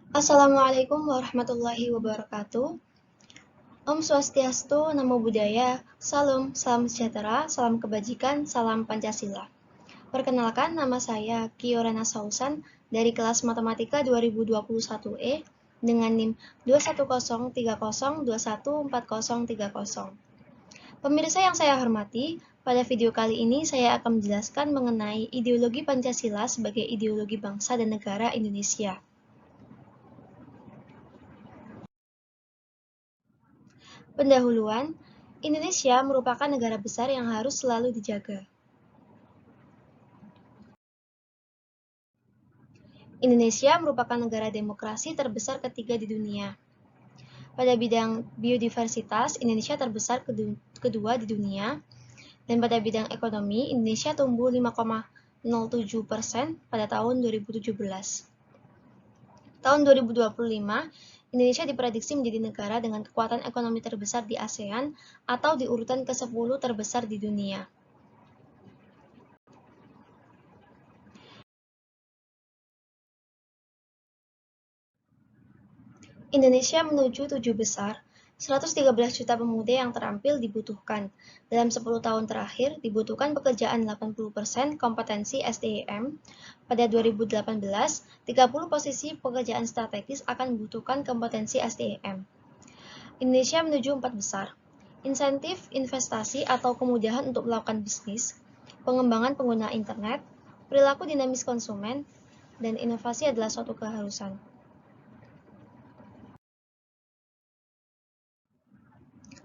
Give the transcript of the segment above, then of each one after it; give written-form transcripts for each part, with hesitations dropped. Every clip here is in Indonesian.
Assalamualaikum warahmatullahi wabarakatuh. Om Swastiastu, Namo Buddhaya, salam sejahtera, salam kebajikan, salam Pancasila. Perkenalkan, nama saya Kiorana Sausan dari kelas Matematika 2021E dengan NIM 21030214030. Pemirsa yang saya hormati, pada video kali ini saya akan menjelaskan mengenai ideologi Pancasila sebagai ideologi bangsa dan negara Indonesia. Pendahuluan, Indonesia merupakan negara besar yang harus selalu dijaga. Indonesia merupakan negara demokrasi terbesar ketiga di dunia. Pada bidang biodiversitas, Indonesia terbesar kedua di dunia. Dan pada bidang ekonomi, Indonesia tumbuh 5,07% pada tahun 2017. Tahun 2025, Indonesia diprediksi menjadi negara dengan kekuatan ekonomi terbesar di ASEAN atau di urutan ke-10 terbesar di dunia. Indonesia menuju 7 besar, 113 juta pemuda yang terampil dibutuhkan. Dalam 10 tahun terakhir, dibutuhkan pekerjaan 80% kompetensi SDM. Pada 2018, 30 posisi pekerjaan strategis akan membutuhkan kompetensi SDM. Indonesia menuju 4 besar. Insentif investasi atau kemudahan untuk melakukan bisnis, pengembangan pengguna internet, perilaku dinamis konsumen, dan inovasi adalah suatu keharusan.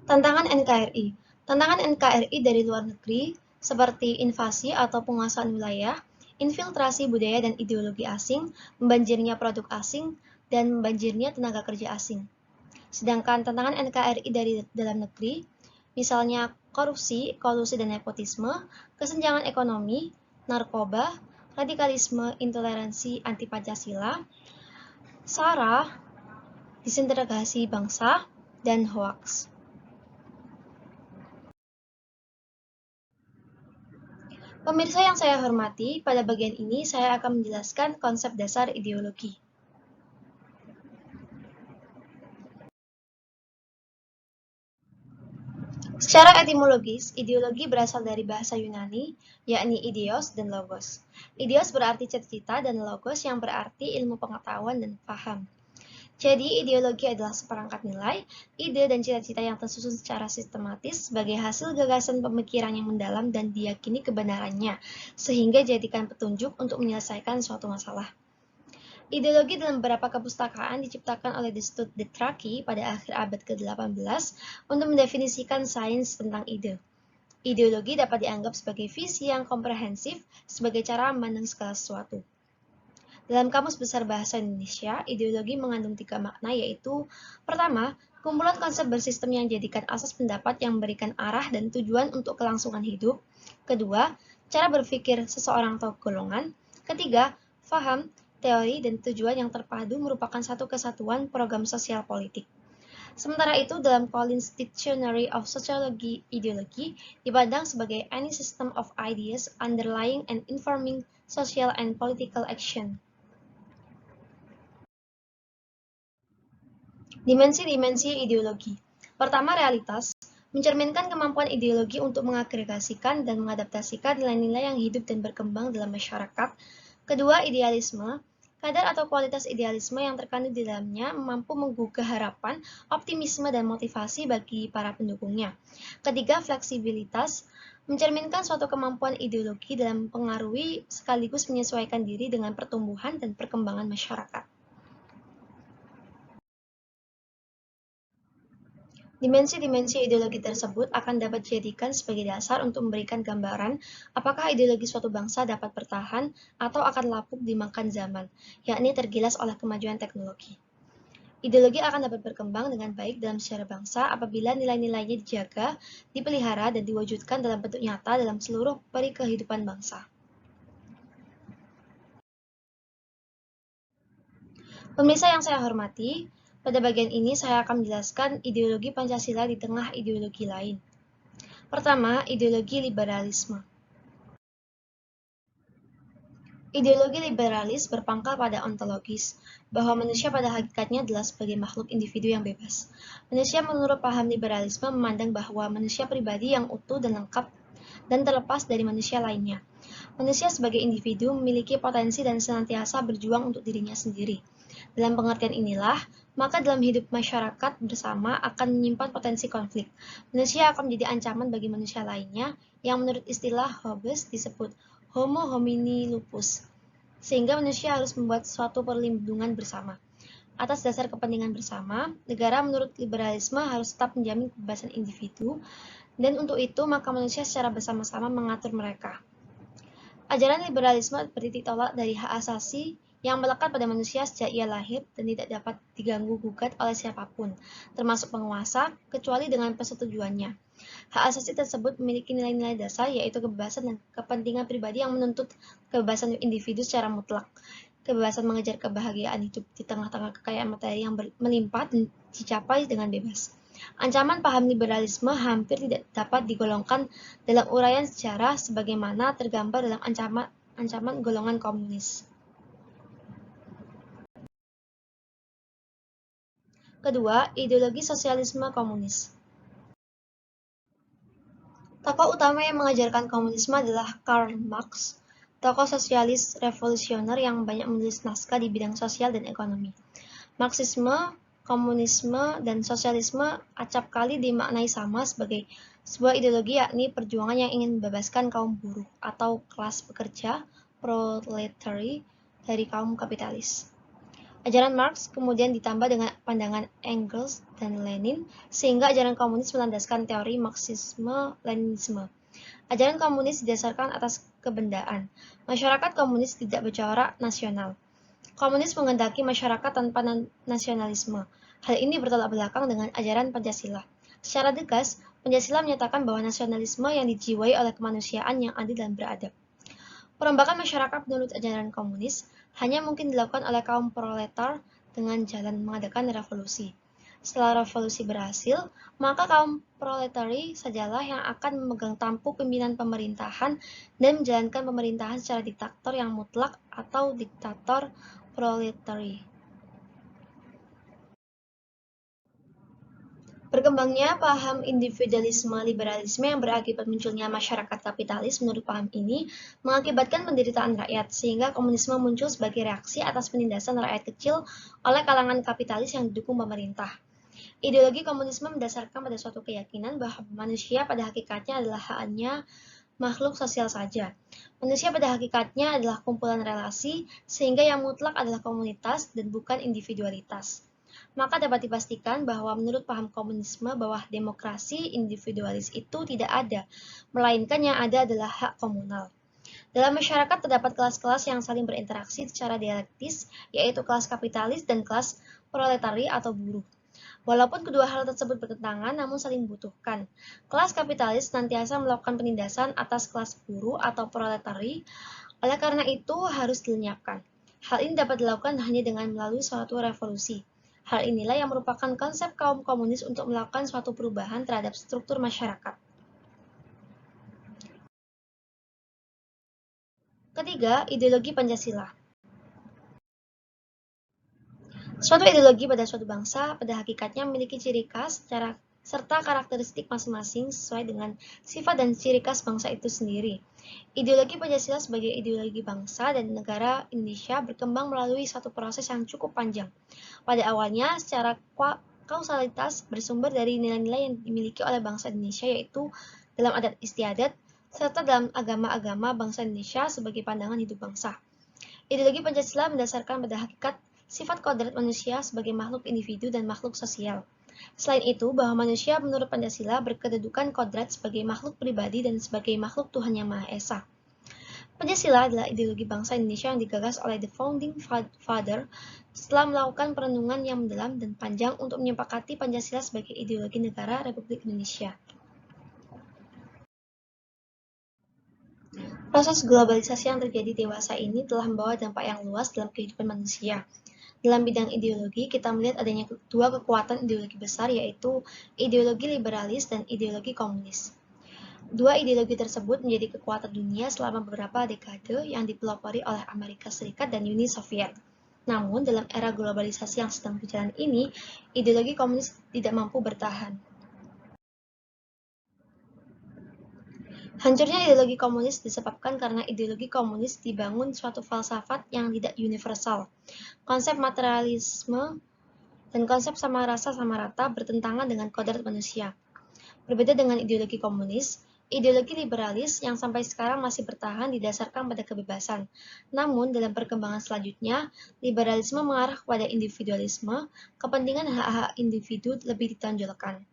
Tantangan NKRI. Tantangan NKRI dari luar negeri, seperti invasi atau penguasaan wilayah, infiltrasi budaya dan ideologi asing, membanjirnya produk asing, dan membanjirnya tenaga kerja asing. Sedangkan tantangan NKRI dari dalam negeri, misalnya korupsi, kolusi dan nepotisme, kesenjangan ekonomi, narkoba, radikalisme, intoleransi, anti-Pancasila, SARA, disintegrasi bangsa, dan hoaks. Pemirsa yang saya hormati, pada bagian ini saya akan menjelaskan konsep dasar ideologi. Secara etimologis, ideologi berasal dari bahasa Yunani, yakni ideos dan logos. Ideos berarti cita-cita dan logos yang berarti ilmu pengetahuan dan paham. Jadi, ideologi adalah seperangkat nilai, ide, dan cita-cita yang tersusun secara sistematis sebagai hasil gagasan pemikiran yang mendalam dan diyakini kebenarannya, sehingga dijadikan petunjuk untuk menyelesaikan suatu masalah. Ideologi dalam beberapa kepustakaan diciptakan oleh Destutt de Traki pada akhir abad ke-18 untuk mendefinisikan sains tentang ide. Ideologi dapat dianggap sebagai visi yang komprehensif sebagai cara memandang segala sesuatu. Dalam Kamus Besar Bahasa Indonesia, ideologi mengandung 3 makna, yaitu pertama, kumpulan konsep bersistem yang dijadikan asas pendapat yang memberikan arah dan tujuan untuk kelangsungan hidup. Kedua, cara berpikir seseorang atau golongan. Ketiga, faham, teori, dan tujuan yang terpadu merupakan satu kesatuan program sosial politik. Sementara itu, dalam Collins Dictionary of Sociology, ideologi dipandang sebagai any system of ideas underlying and informing social and political action. Dimensi-dimensi ideologi. Pertama, realitas, mencerminkan kemampuan ideologi untuk mengagregasikan dan mengadaptasikan nilai-nilai yang hidup dan berkembang dalam masyarakat. Kedua, idealisme, kadar atau kualitas idealisme yang terkandung di dalamnya mampu menggugah harapan, optimisme, dan motivasi bagi para pendukungnya. Ketiga, fleksibilitas, mencerminkan suatu kemampuan ideologi dalam mempengaruhi sekaligus menyesuaikan diri dengan pertumbuhan dan perkembangan masyarakat. Dimensi-dimensi ideologi tersebut akan dapat dijadikan sebagai dasar untuk memberikan gambaran apakah ideologi suatu bangsa dapat bertahan atau akan lapuk dimakan zaman, yakni tergilas oleh kemajuan teknologi. Ideologi akan dapat berkembang dengan baik dalam sejarah bangsa apabila nilai-nilainya dijaga, dipelihara, dan diwujudkan dalam bentuk nyata dalam seluruh peri kehidupan bangsa. Pemirsa yang saya hormati, pada bagian ini saya akan menjelaskan ideologi Pancasila di tengah ideologi lain. Pertama, ideologi liberalisme. Ideologi liberalis berpangkal pada ontologis, bahwa manusia pada hakikatnya adalah sebagai makhluk individu yang bebas. Manusia menurut paham liberalisme memandang bahwa manusia pribadi yang utuh dan lengkap dan terlepas dari manusia lainnya. Manusia sebagai individu memiliki potensi dan senantiasa berjuang untuk dirinya sendiri. Dalam pengertian inilah, maka dalam hidup masyarakat bersama akan menyimpan potensi konflik. Manusia akan menjadi ancaman bagi manusia lainnya yang menurut istilah Hobbes disebut Homo homini lupus, sehingga manusia harus membuat suatu perlindungan bersama. Atas dasar kepentingan bersama, negara menurut liberalisme harus tetap menjamin kebebasan individu, dan untuk itu maka manusia secara bersama-sama mengatur mereka. Ajaran liberalisme bertitik tolak dari hak asasi yang melekat pada manusia sejak ia lahir dan tidak dapat diganggu-gugat oleh siapapun, termasuk penguasa, kecuali dengan persetujuannya. Hak asasi tersebut memiliki nilai-nilai dasar, yaitu kebebasan dan kepentingan pribadi yang menuntut kebebasan individu secara mutlak, kebebasan mengejar kebahagiaan hidup di tengah-tengah kekayaan materi yang melimpah dan dicapai dengan bebas. Ancaman paham liberalisme hampir tidak dapat digolongkan dalam uraian sejarah sebagaimana tergambar dalam ancaman golongan komunis. Kedua, ideologi sosialisme komunis. Tokoh utama yang mengajarkan komunisme adalah Karl Marx, tokoh sosialis revolusioner yang banyak menulis naskah di bidang sosial dan ekonomi. Marxisme, komunisme, dan sosialisme acap kali dimaknai sama sebagai sebuah ideologi, yakni perjuangan yang ingin membebaskan kaum buruh atau kelas pekerja proletari dari kaum kapitalis. Ajaran Marx kemudian ditambah dengan pandangan Engels dan Lenin, sehingga ajaran komunis melandaskan teori Marxisme-Leninisme. Ajaran komunis didasarkan atas kebendaan. Masyarakat komunis tidak bercorak nasional. Komunis menghendaki masyarakat tanpa nasionalisme. Hal ini bertolak belakang dengan ajaran Pancasila. Secara tegas, Pancasila menyatakan bahwa nasionalisme yang dijiwai oleh kemanusiaan yang adil dan beradab. Perombakan masyarakat menurut ajaran komunis hanya mungkin dilakukan oleh kaum proletar dengan jalan mengadakan revolusi. Setelah revolusi berhasil, maka kaum proletari sajalah yang akan memegang tampuk pimpinan pemerintahan dan menjalankan pemerintahan secara diktator yang mutlak atau diktator proletari. Berkembangnya paham individualisme liberalisme yang berakibat munculnya masyarakat kapitalis menurut paham ini mengakibatkan penderitaan rakyat, sehingga komunisme muncul sebagai reaksi atas penindasan rakyat kecil oleh kalangan kapitalis yang didukung pemerintah. Ideologi komunisme mendasarkan pada suatu keyakinan bahwa manusia pada hakikatnya adalah hanya makhluk sosial saja. Manusia pada hakikatnya adalah kumpulan relasi, sehingga yang mutlak adalah komunitas dan bukan individualitas. Maka dapat dipastikan bahwa menurut paham komunisme bahwa demokrasi individualis itu tidak ada, melainkan yang ada adalah hak komunal. Dalam masyarakat terdapat kelas-kelas yang saling berinteraksi secara dialektis, yaitu kelas kapitalis dan kelas proletari atau buruh. Walaupun kedua hal tersebut bertentangan, namun saling membutuhkan. Kelas kapitalis senantiasa melakukan penindasan atas kelas buruh atau proletari, oleh karena itu harus dilenyapkan. Hal ini dapat dilakukan hanya dengan melalui suatu revolusi. Hal inilah yang merupakan konsep kaum komunis untuk melakukan suatu perubahan terhadap struktur masyarakat. Ketiga, ideologi Pancasila. Suatu ideologi pada suatu bangsa pada hakikatnya memiliki ciri khas serta karakteristik masing-masing sesuai dengan sifat dan ciri khas bangsa itu sendiri. Ideologi Pancasila sebagai ideologi bangsa dan negara Indonesia berkembang melalui satu proses yang cukup panjang. Pada awalnya, secara kausalitas bersumber dari nilai-nilai yang dimiliki oleh bangsa Indonesia, yaitu dalam adat istiadat, serta dalam agama-agama bangsa Indonesia sebagai pandangan hidup bangsa. Ideologi Pancasila mendasarkan pada hakikat sifat kodrat manusia sebagai makhluk individu dan makhluk sosial. Selain itu, bahwa manusia menurut Pancasila berkedudukan kodrat sebagai makhluk pribadi dan sebagai makhluk Tuhan Yang Maha Esa. Pancasila adalah ideologi bangsa Indonesia yang digagas oleh The Founding Father setelah melakukan perenungan yang mendalam dan panjang untuk menyepakati Pancasila sebagai ideologi negara Republik Indonesia. Proses globalisasi yang terjadi dewasa ini telah membawa dampak yang luas dalam kehidupan manusia. Dalam bidang ideologi, kita melihat adanya dua kekuatan ideologi besar, yaitu ideologi liberalis dan ideologi komunis. Dua ideologi tersebut menjadi kekuatan dunia selama beberapa dekade yang dipelopori oleh Amerika Serikat dan Uni Soviet. Namun, dalam era globalisasi yang sedang berjalan ini, ideologi komunis tidak mampu bertahan. Hancurnya ideologi komunis disebabkan karena ideologi komunis dibangun suatu falsafat yang tidak universal. Konsep materialisme dan konsep sama rasa sama rata bertentangan dengan kodrat manusia. Berbeda dengan ideologi komunis, ideologi liberalis yang sampai sekarang masih bertahan didasarkan pada kebebasan. Namun, dalam perkembangan selanjutnya, liberalisme mengarah kepada individualisme, kepentingan hak-hak individu lebih ditonjolkan.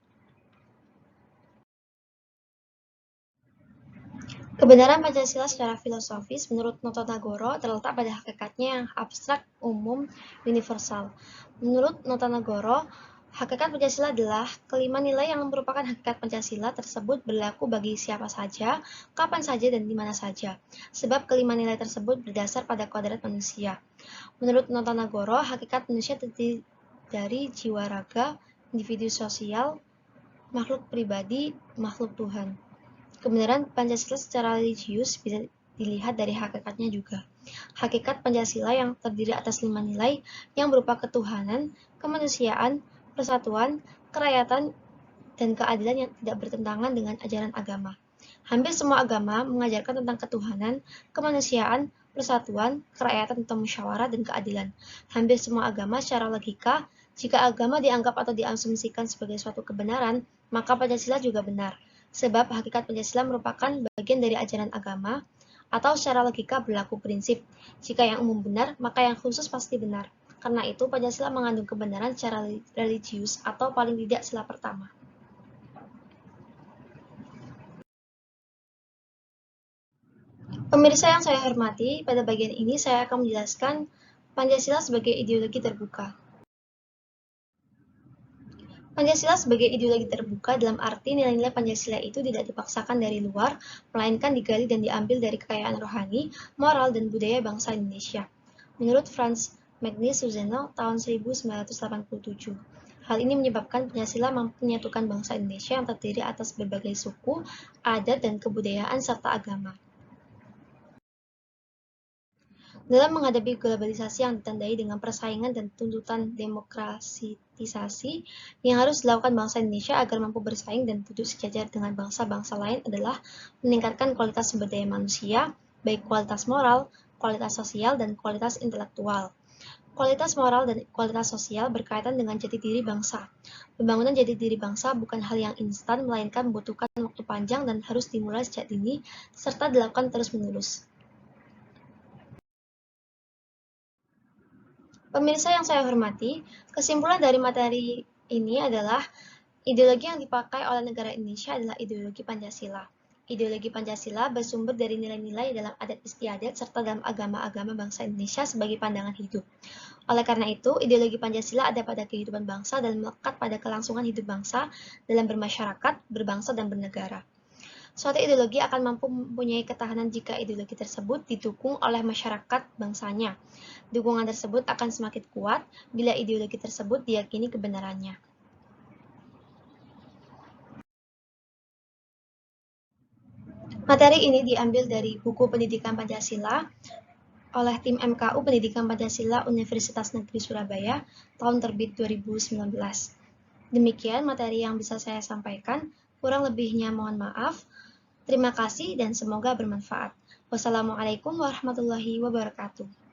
Kebenaran Pancasila secara filosofis menurut Notonegoro terletak pada hakikatnya yang abstrak, umum, universal. Menurut Notonegoro, hakikat Pancasila adalah kelima nilai yang merupakan hakikat Pancasila tersebut berlaku bagi siapa saja, kapan saja, dan di mana saja. Sebab kelima nilai tersebut berdasar pada kodrat manusia. Menurut Notonegoro, hakikat manusia terdiri dari jiwa raga, individu sosial, makhluk pribadi, makhluk Tuhan. Kebenaran Pancasila secara religius bisa dilihat dari hakikatnya juga. Hakikat Pancasila yang terdiri atas 5 nilai yang berupa ketuhanan, kemanusiaan, persatuan, kerakyatan, dan keadilan yang tidak bertentangan dengan ajaran agama. Hampir semua agama mengajarkan tentang ketuhanan, kemanusiaan, persatuan, kerakyatan atau musyawarah, dan keadilan. Hampir semua agama secara logika, jika agama dianggap atau diasumsikan sebagai suatu kebenaran, maka Pancasila juga benar. Sebab hakikat Pancasila merupakan bagian dari ajaran agama, atau secara logika berlaku prinsip, jika yang umum benar, maka yang khusus pasti benar. Karena itu, Pancasila mengandung kebenaran secara religius atau paling tidak sila pertama. Pemirsa yang saya hormati, pada bagian ini saya akan menjelaskan Pancasila sebagai ideologi terbuka. Pancasila sebagai ideologi terbuka dalam arti nilai-nilai Pancasila itu tidak dipaksakan dari luar, melainkan digali dan diambil dari kekayaan rohani, moral, dan budaya bangsa Indonesia. Menurut Franz Magnus Suzeno tahun 1987. Hal ini menyebabkan Pancasila mampu menyatukan bangsa Indonesia yang terdiri atas berbagai suku, adat, dan kebudayaan serta agama. Dalam menghadapi globalisasi yang ditandai dengan persaingan dan tuntutan demokratisasi yang harus dilakukan bangsa Indonesia agar mampu bersaing dan duduk sejajar dengan bangsa-bangsa lain adalah meningkatkan kualitas sumber daya manusia, baik kualitas moral, kualitas sosial, dan kualitas intelektual. Kualitas moral dan kualitas sosial berkaitan dengan jati diri bangsa. Pembangunan jati diri bangsa bukan hal yang instan, melainkan membutuhkan waktu panjang dan harus dimulai sejak dini, serta dilakukan terus-menerus. Pemirsa yang saya hormati, kesimpulan dari materi ini adalah ideologi yang dipakai oleh negara Indonesia adalah ideologi Pancasila. Ideologi Pancasila bersumber dari nilai-nilai dalam adat istiadat serta dalam agama-agama bangsa Indonesia sebagai pandangan hidup. Oleh karena itu, ideologi Pancasila ada pada kehidupan bangsa dan melekat pada kelangsungan hidup bangsa dalam bermasyarakat, berbangsa, dan bernegara. Suatu ideologi akan mampu mempunyai ketahanan jika ideologi tersebut didukung oleh masyarakat bangsanya. Dukungan tersebut akan semakin kuat bila ideologi tersebut diyakini kebenarannya. Materi ini diambil dari buku Pendidikan Pancasila oleh tim MKU Pendidikan Pancasila Universitas Negeri Surabaya tahun terbit 2019. Demikian materi yang bisa saya sampaikan, kurang lebihnya mohon maaf. Terima kasih dan semoga bermanfaat. Wassalamualaikum warahmatullahi wabarakatuh.